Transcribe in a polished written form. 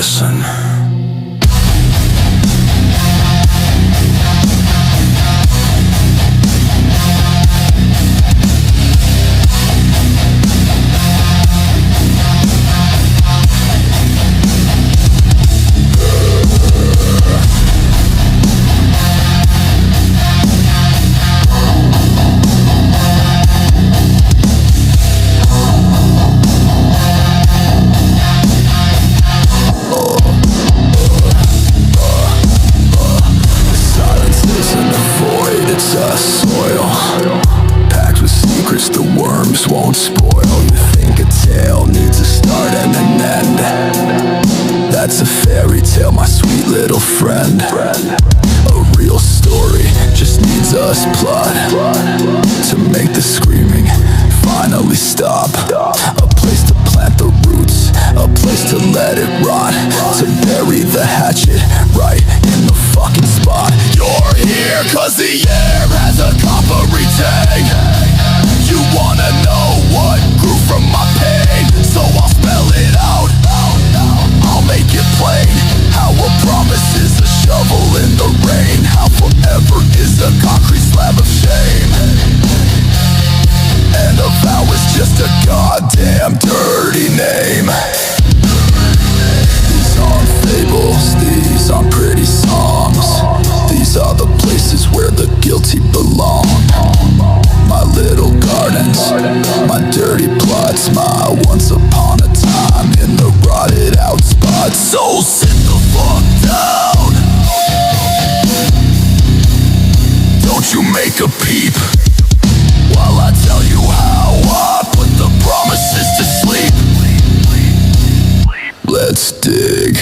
listen. Won't spoil. You think a tale needs a start and an end? That's a fairy tale, my sweet little friend. A real story just needs us blood to make the screaming finally stop. A place to plant the roots, a place to let it rot, to bury the hatchet right in the fucking spot. You're here cause the air has a coppery tang. You wanna know what grew from my pain, so I'll spell it out, I'll make it plain. How a promise is a shovel in the rain, how forever is a concrete slab of shame, and a vow is just a goddamn dirty name. These aren't fables, these aren't pretty songs. These are the places where the guilty belong. My little gardens, my dirty plots, my once upon a time in the rotted out spots. So sit the fuck down, don't you make a peep while I tell you how I put the promises to sleep. Let's dig.